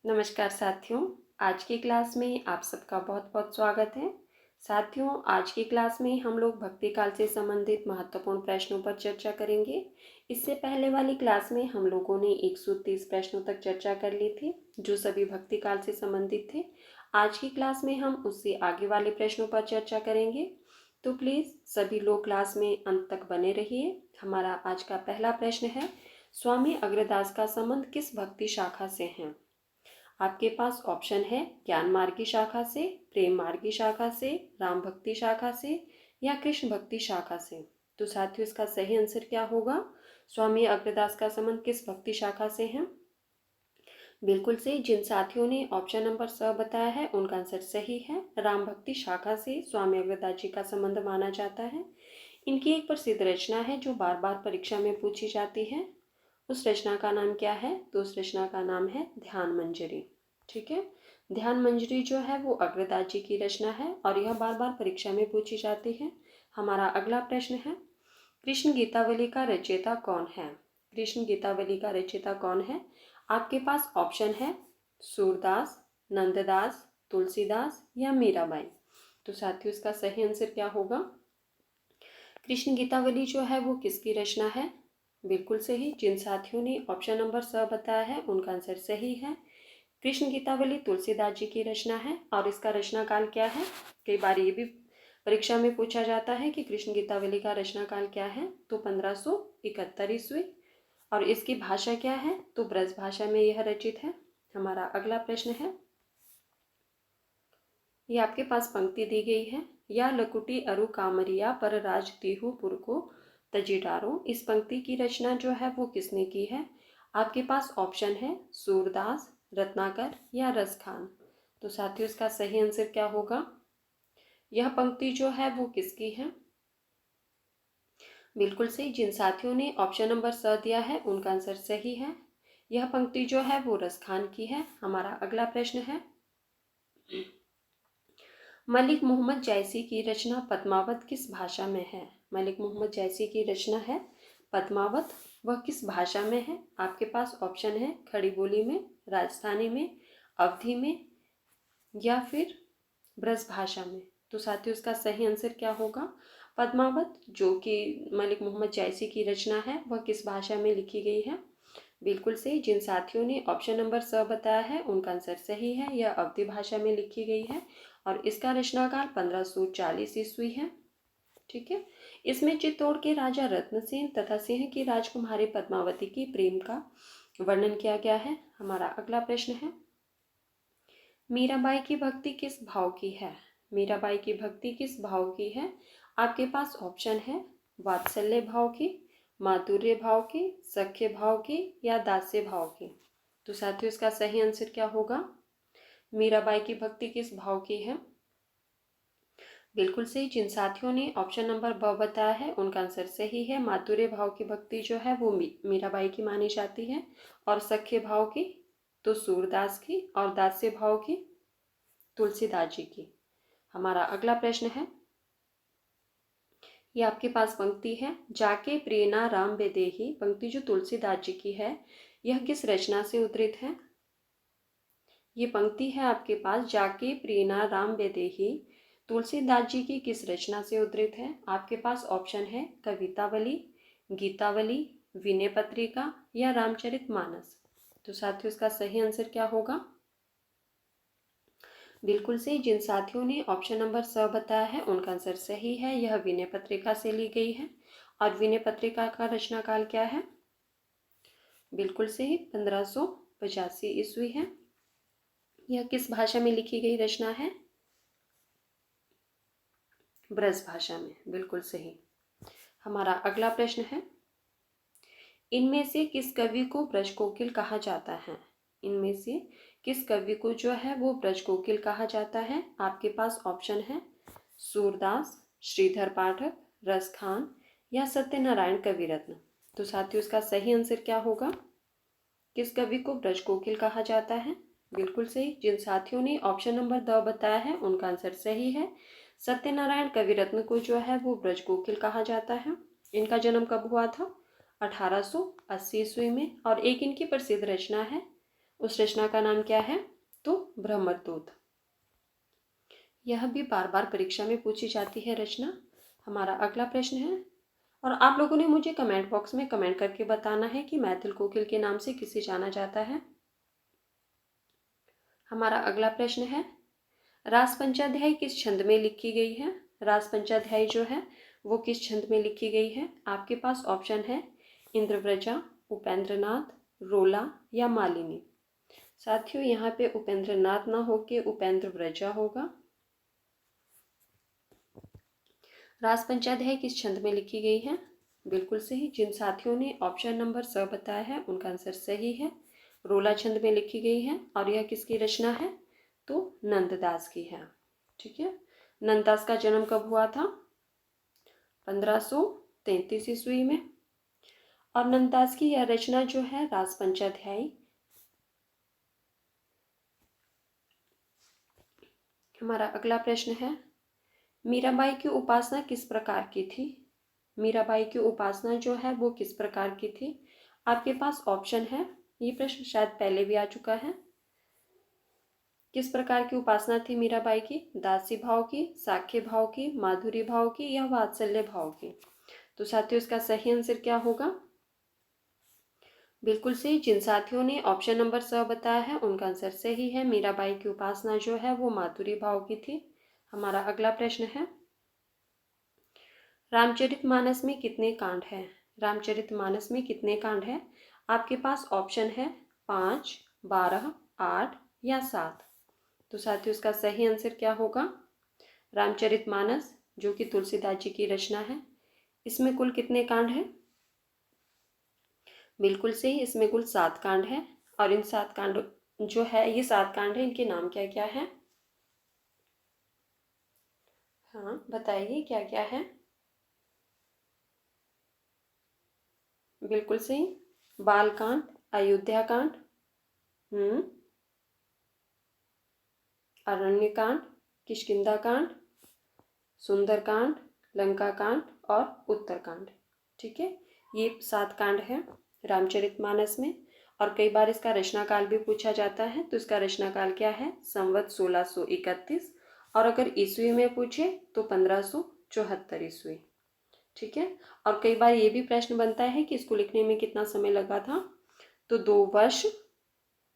नमस्कार साथियों। आज की क्लास में आप सबका बहुत बहुत स्वागत है। साथियों, आज की क्लास में हम लोग भक्ति काल से संबंधित महत्वपूर्ण प्रश्नों पर चर्चा करेंगे। इससे पहले वाली क्लास में हम लोगों ने 130 प्रश्नों तक चर्चा कर ली थी, जो सभी भक्ति काल से संबंधित थे। आज की क्लास में हम उससे आगे वाले प्रश्नों पर चर्चा करेंगे, तो प्लीज़ सभी लोग क्लास में अंत तक बने रहिए। हमारा आज का पहला प्रश्न है, स्वामी अग्रदास का संबंध किस भक्ति शाखा से है? आपके पास ऑप्शन है ज्ञान मार्ग की शाखा से, प्रेम मार्ग की शाखा से, राम भक्ति शाखा से या कृष्ण भक्ति शाखा से। तो साथियों, इसका सही आंसर क्या होगा? स्वामी अग्रदास का संबंध किस भक्ति शाखा से है? बिल्कुल सही। जिन साथियों ने ऑप्शन नंबर स बताया है उनका आंसर सही है। राम भक्ति शाखा से स्वामी अग्रदास जी का संबंध माना जाता है। इनकी एक प्रसिद्ध रचना है जो बार बार परीक्षा में पूछी जाती है। उस रचना का नाम क्या है? तो उस रचना का नाम है ध्यान मंजरी। ठीक है, ध्यान मंजरी जो है वो अग्रदास जी की रचना है और यह बार बार परीक्षा में पूछी जाती है। हमारा अगला प्रश्न है, कृष्ण गीतावली का रचयिता कौन है? कृष्ण गीतावली का रचयिता कौन है? आपके पास ऑप्शन है सूरदास, नंददास, तुलसीदास या मीराबाई। तो साथियों, इसका सही आंसर क्या होगा? कृष्ण गीतावली जो है वो किसकी रचना है? बिल्कुल सही। जिन साथियों ने ऑप्शन नंबर स बताया है उनका आंसर सही है। कृष्ण गीतावली तुलसीदास जी की रचना है और इसका रचना काल क्या है? कई बार ये भी परीक्षा में पूछा जाता है कि कृष्ण गीतावली का रचना काल क्या है? तो 1571 ईस्वी। और इसकी भाषा क्या है? तो ब्रज भाषा में यह रचित है। हमारा अगला प्रश्न है, ये आपके पास पंक्ति दी गई है, या लकुटी अरु कामरिया पर राज तिहु पुर को तजीडारो। इस पंक्ति की रचना जो है वो किसने की है? आपके पास ऑप्शन है सूरदास, रत्नाकर या रसखान। तो साथियों, इसका सही आंसर क्या होगा? यह पंक्ति जो है वो किसकी है? बिल्कुल सही। जिन साथियों ने ऑप्शन नंबर स दिया है उनका आंसर सही है। यह पंक्ति जो है वो रसखान की है। हमारा अगला प्रश्न है, मलिक मोहम्मद जैसी की रचना पद्मावत किस भाषा में है? मलिक मोहम्मद जैसी की रचना है पद्मावत, वह किस भाषा में है? आपके पास ऑप्शन है खड़ी बोली में, राजस्थानी में, अवधी में या फिर ब्रज भाषा में। तो साथियों, इसका सही आंसर क्या होगा? पद्मावत जो कि मलिक मोहम्मद जैसी की रचना है वह किस भाषा में लिखी गई है? बिल्कुल सही। जिन साथियों ने ऑप्शन नंबर स बताया है उनका आंसर सही है। यह अवधी भाषा में लिखी गई है और इसका रचनाकाल 1540 ईस्वी है। ठीक है, इसमें चित्तौड़ के राजा रत्नसेन तथा सिंह की राजकुमारी पद्मावती की प्रेम का वर्णन किया गया है। हमारा अगला प्रश्न है, मीराबाई की भक्ति किस भाव की है? मीराबाई की भक्ति किस भाव की है? आपके पास ऑप्शन है वात्सल्य भाव की, माधुर्य भाव की, सख्य भाव की या दास्य भाव की। तो साथियों, इसका सही आंसर क्या होगा? मीराबाई की भक्ति किस भाव की है? बिल्कुल सही। जिन साथियों ने ऑप्शन नंबर ब बताया है उनका आंसर सही है। माधुर्य भाव की भक्ति जो है वो मीराबाई की मानी जाती है और सख्य भाव की तो सूरदास की और दास्य भाव की तुलसीदास जी की। हमारा अगला प्रश्न है, ये आपके पास पंक्ति है, जाके प्रेरणा राम बेदेही। पंक्ति जो तुलसीदास जी की है यह किस रचना से उद्धृत है? ये पंक्ति है आपके पास, जाके प्रेरणा राम बेदेही, तुलसीदास जी की किस रचना से उद्धृत है? आपके पास ऑप्शन है कवितावली, गीतावली, विनय पत्रिका या रामचरितमानस। तो साथियों, इसका सही आंसर क्या होगा? बिल्कुल सही। जिन साथियों ने ऑप्शन नंबर स बताया है उनका आंसर सही है। यह विनय पत्रिका से ली गई है और विनय पत्रिका का रचना काल क्या है? बिल्कुल सही, 1585 ईस्वी है। यह किस भाषा में लिखी गई रचना है? ब्रज भाषा में। बिल्कुल सही। हमारा अगला प्रश्न है, इनमें से किस कवि को ब्रज कोकिल कहा जाता है? इनमें से किस कवि को जो है वो ब्रज कोकिल कहा जाता है? आपके पास ऑप्शन है सूरदास, श्रीधर पाठक, रसखान या सत्यनारायण कविरत्न। तो साथियों, इसका सही आंसर क्या होगा? किस कवि को ब्रज कोकिल कहा जाता है? बिल्कुल सही। जिन साथियों ने ऑप्शन नंबर द बताया है उनका आंसर सही है। सत्यनारायण कविरत्न को जो है वो ब्रज कोकिल कहा जाता है। इनका जन्म कब हुआ था? 1880 ईस्वी में और एक इनकी प्रसिद्ध रचना है उस रचना का नाम क्या है? तो ब्रह्मदूत। यह भी बार बार परीक्षा में पूछी जाती है रचना। हमारा अगला प्रश्न है, और आप लोगों ने मुझे कमेंट बॉक्स में कमेंट करके बताना है कि मैथिल कोकिल के नाम से किसे जाना जाता है। हमारा अगला प्रश्न है, रास पंचाध्याय किस छंद में लिखी गई है? रास पंचाध्याय जो है वो किस छंद में लिखी गई है? आपके पास ऑप्शन है इंद्रव्रजा, उपेंद्रनाथ, रोला या मालिनी। साथियों, यहाँ पे उपेंद्रनाथ ना होके उपेंद्रव्रजा होगा। रास पंचाध्याय किस छंद में लिखी गई है? बिल्कुल सही। जिन साथियों ने ऑप्शन नंबर स बताया है उनका आंसर सही है। रोला छंद में लिखी गई है। और यह किसकी रचना है? तो नंददास की है। ठीक है। नंददास का जन्म कब हुआ था? 1533 ईस्वी में। और नंददास की यह रचना जो है रास पंचाध्याय। हमारा अगला प्रश्न है, मीराबाई की उपासना किस प्रकार की थी? मीराबाई की उपासना जो है वो किस प्रकार की थी? आपके पास ऑप्शन है। ये प्रश्न शायद पहले भी आ चुका है। किस प्रकार की उपासना थी मीराबाई की? दासी भाव की, साख्य भाव की, माधुरी भाव की या वात्सल्य भाव की? तो साथियों, इसका सही आंसर क्या होगा? बिल्कुल सही। जिन साथियों ने ऑप्शन नंबर स बताया है उनका आंसर सही है। मीराबाई की उपासना जो है वो माधुरी भाव की थी। हमारा अगला प्रश्न है, रामचरितमानस में कितने कांड हैं? रामचरितमानस में कितने कांड हैं? आपके पास ऑप्शन है 5, 12, 8 या 7। तो साथियों, इसका सही आंसर क्या होगा? रामचरितमानस जो कि तुलसीदास जी की रचना है, इसमें कुल कितने कांड हैं? बिल्कुल सही। इसमें कुल 7 कांड हैं। और इन 7 कांड जो है, ये 7 कांड हैं, इनके नाम क्या क्या है? हाँ, बताइए क्या क्या है? बिल्कुल सही। बालकांड, अयोध्या कांड, अरण्यकांड, किष्किंधा कांड, सुंदरकांड, लंका कांड और उत्तरकांड। ठीक है। ये 7 कांड हैं रामचरितमानस में। और कई बार इसका रचनाकाल भी पूछा जाता है। तो इसका रचनाकाल क्या है? संवत 1631। और अगर ईस्वी में पूछे तो 1574 ईस्वी। ठीक है। और कई बार ये भी प्रश्न बनता है कि इसको लिखने में कितना समय लगा था? तो 2 वर्ष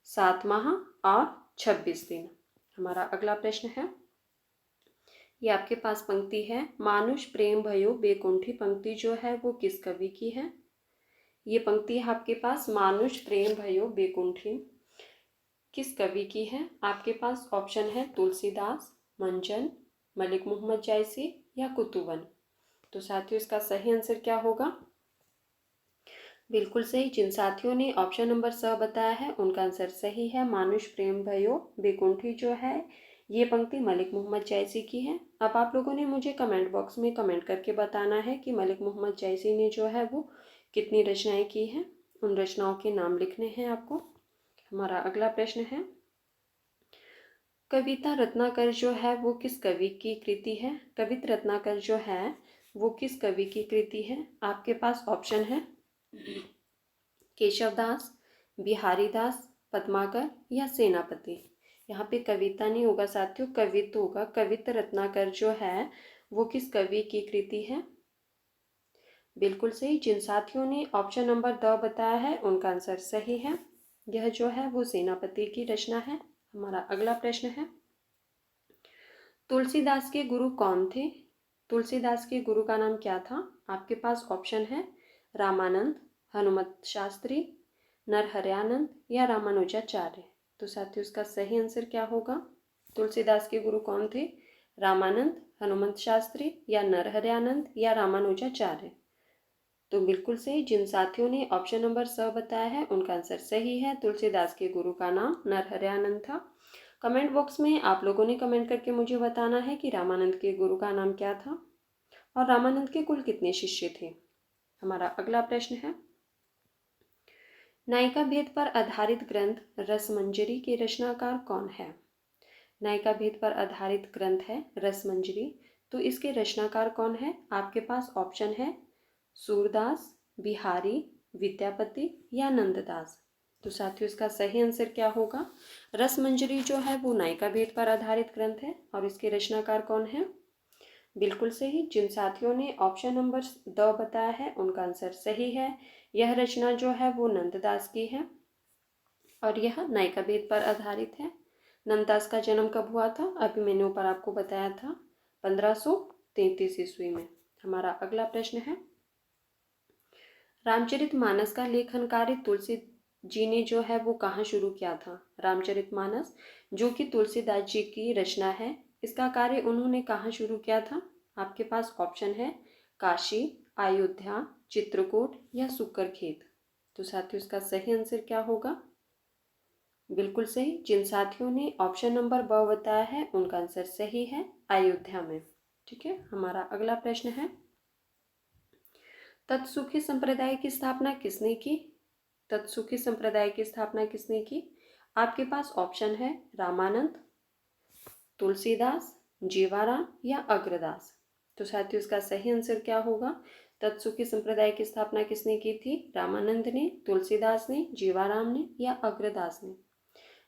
7 माह और 26 दिन। हमारा अगला प्रश्न है, ये आपके पास पंक्ति है, मानुष प्रेम भयो बेकुंठी। पंक्ति जो है वो किस कवि की है? ये पंक्ति है आपके पास, मानुष प्रेम भयो बेकुंठी, किस कवि की है? आपके पास ऑप्शन है तुलसीदास, मंजन, मलिक मोहम्मद जायसी या कुतुबन। तो साथियों, इसका सही आंसर क्या होगा? बिल्कुल सही। जिन साथियों ने ऑप्शन नंबर स बताया है उनका आंसर सही है। मानुष प्रेम भयो बेकुंठी जो है ये पंक्ति मलिक मोहम्मद जायसी की है। अब आप लोगों ने मुझे कमेंट बॉक्स में कमेंट करके बताना है कि मलिक मोहम्मद जायसी ने जो है वो कितनी रचनाएं की हैं। उन रचनाओं के नाम लिखने हैं आपको। हमारा अगला प्रश्न है, कविता रत्नाकर जो है वो किस कवि की कृति है? कविता रत्नाकर जो है वो किस कवि की कृति है? आपके पास ऑप्शन है केशवदास, बिहारी दास, पद्माकर या सेनापति। यहाँ पे कविता नहीं होगा साथियों, कवित्व होगा। कविता रत्नाकर जो है वो किस कवि की कृति है? बिल्कुल सही। जिन साथियों ने ऑप्शन नंबर द बताया है उनका आंसर सही है। यह जो है वो सेनापति की रचना है। हमारा अगला प्रश्न है, तुलसीदास के गुरु कौन थे? तुलसीदास के गुरु का नाम क्या था? आपके पास ऑप्शन है रामानंद, हनुमत शास्त्री, नरहरयानंद या रामानुजाचार्य। तो साथियों, इसका सही आंसर क्या होगा? तुलसीदास के गुरु कौन थे? रामानंद, हनुमत शास्त्री या नरहरयानंद या रामानुजाचार्य। तो बिल्कुल सही। जिन साथियों ने ऑप्शन नंबर स बताया है उनका आंसर सही है। तुलसीदास के गुरु का नाम नरहरयानंद था। कमेंट बॉक्स में आप लोगों ने कमेंट करके मुझे बताना है कि रामानंद के गुरु का नाम क्या था और रामानंद के कुल कितने शिष्य थे। हमारा अगला प्रश्न है, नायिका भेद पर आधारित ग्रंथ रसमंजरी के रचनाकार कौन है? नायिका भेद पर आधारित ग्रंथ है रसमंजरी, तो इसके रचनाकार कौन है? आपके पास ऑप्शन है सूरदास, बिहारी, विद्यापति या नंददास। तो साथियों इसका सही आंसर क्या होगा? रसमंजरी जो है वो नायिका भेद पर आधारित ग्रंथ है और इसके रचनाकार कौन है? बिल्कुल सही। जिन साथियों ने ऑप्शन नंबर द बताया है उनका आंसर सही है। यह रचना जो है वो नंददास की है और यह नायिका भेद पर आधारित है। नंददास का जन्म कब हुआ था? अभी मैंने ऊपर आपको बताया था 1533 ईस्वी में। हमारा अगला प्रश्न है, रामचरितमानस का लेखन कार्य तुलसी जी ने जो है वो कहाँ शुरू किया था? रामचरितमानस जो कि तुलसीदास जी की रचना है, इसका कार्य उन्होंने कहाँ शुरू किया था? आपके पास ऑप्शन है काशी, अयोध्या, चित्रकूट या सुकरखेत। तो साथियों इसका सही आंसर क्या होगा? बिल्कुल सही। जिन साथियों ने ऑप्शन नंबर ब बताया है उनका आंसर सही है, अयोध्या में। ठीक है, हमारा अगला प्रश्न है, तत्सुखी संप्रदाय की स्थापना किसने की? तत्सुखी संप्रदाय की स्थापना किसने की? आपके पास ऑप्शन है रामानंद, तुलसीदास, जीवाराम या अग्रदास। तो साथियों इसका सही आंसर क्या होगा? तत्सुखी संप्रदाय की स्थापना किसने की थी? रामानंद ने, तुलसीदास ने, जीवाराम ने या अग्रदास ने।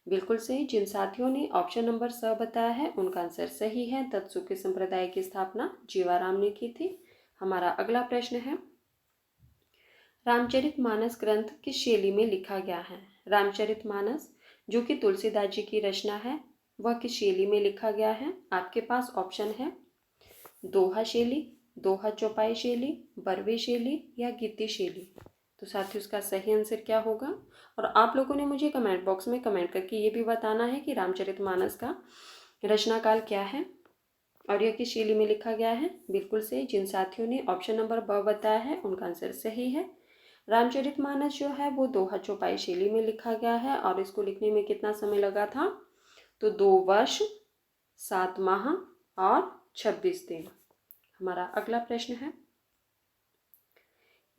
बिल्कुल सही। जिन साथियों ने ऑप्शन नंबर स बताया है उनका आंसर सही है। तत्सुखी संप्रदाय की स्थापना जीवाराम ने की थी। हमारा अगला प्रश्न है, रामचरितमानस ग्रंथ किस शैली में लिखा गया है? रामचरितमानस जो कि तुलसीदास जी की रचना है वह किस शैली में लिखा गया है? आपके पास ऑप्शन है दोहा शैली, दोहा चौपाई शैली, बरवे शैली या गीति शैली। तो साथियों इसका सही आंसर क्या होगा? और आप लोगों ने मुझे कमेंट बॉक्स में कमेंट करके ये भी बताना है कि रामचरितमानस का रचनाकाल क्या है और यह किस शैली में लिखा गया है। बिल्कुल सही। जिन साथियों ने ऑप्शन नंबर ब बताया है उनका आंसर सही है। रामचरितमानस जो है वो दोहा चौपाई शैली में लिखा गया है और इसको लिखने में कितना समय लगा था? तो 2 वर्ष 7 माह और 26 दिन। हमारा अगला प्रश्न है,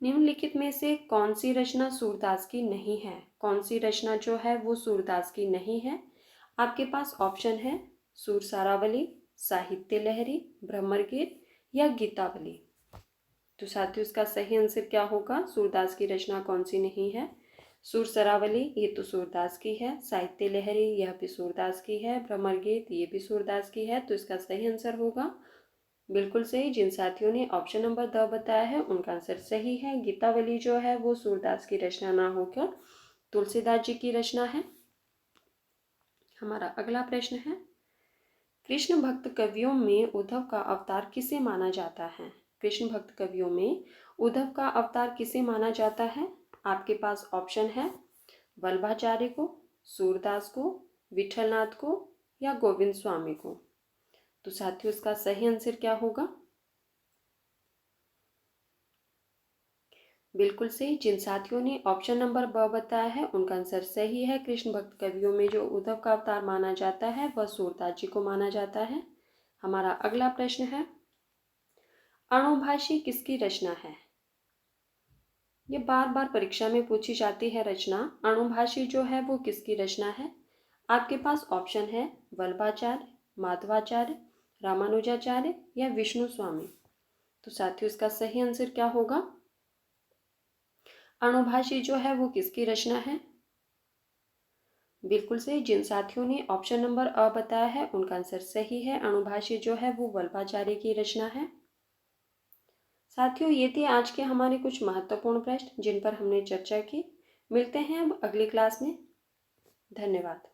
निम्नलिखित में से कौन सी रचना सूरदास की नहीं है? कौन सी रचना जो है वो सूरदास की नहीं है? आपके पास ऑप्शन है सूर सारावली, साहित्य लहरी, भ्रमर गीत या गीतावली। तो साथियों इसका सही आंसर क्या होगा? सूरदास की रचना कौन सी नहीं है? सुर सरावली ये तो सूरदास की है, साहित्य लहरी यह भी सूरदास की है, भ्रमर गीत ये भी सूरदास की है। तो इसका सही आंसर होगा बिल्कुल सही। जिन साथियों ने ऑप्शन नंबर द बताया है उनका आंसर सही है। गीतावली जो है वो सूरदास की रचना ना होकर तुलसीदास जी की रचना है। हमारा अगला प्रश्न है, कृष्ण भक्त कवियों में उद्धव का अवतार किसे माना जाता है? कृष्ण भक्त कवियों में उद्धव का अवतार किसे माना जाता है? आपके पास ऑप्शन है वल्लभाचार्य को, सूरदास को, विठलनाथ को या गोविंद स्वामी को। तो साथियों इसका सही आंसर क्या होगा? बिल्कुल सही। जिन साथियों ने ऑप्शन नंबर ब बताया है उनका आंसर सही है। कृष्ण भक्त कवियों में जो उद्धव का अवतार माना जाता है वह सूरदास जी को माना जाता है। हमारा अगला प्रश्न है, अणुभाषी किसकी रचना है? ये बार बार परीक्षा में पूछी जाती है रचना। अणुभाषी जो है वो किसकी रचना है? आपके पास ऑप्शन है वल्लभाचार्य, माधवाचार्य, रामानुजाचार्य या विष्णु स्वामी। तो साथियों इसका सही आंसर क्या होगा? अणुभाषी जो है वो किसकी रचना है? बिल्कुल सही। जिन साथियों ने ऑप्शन नंबर अ बताया है उनका आंसर सही है। अणुभाषी जो है वो वल्लभाचार्य की रचना है। साथियों ये थे आज के हमारे कुछ महत्वपूर्ण प्रश्न जिन पर हमने चर्चा की। मिलते हैं अब अगली क्लास में। धन्यवाद।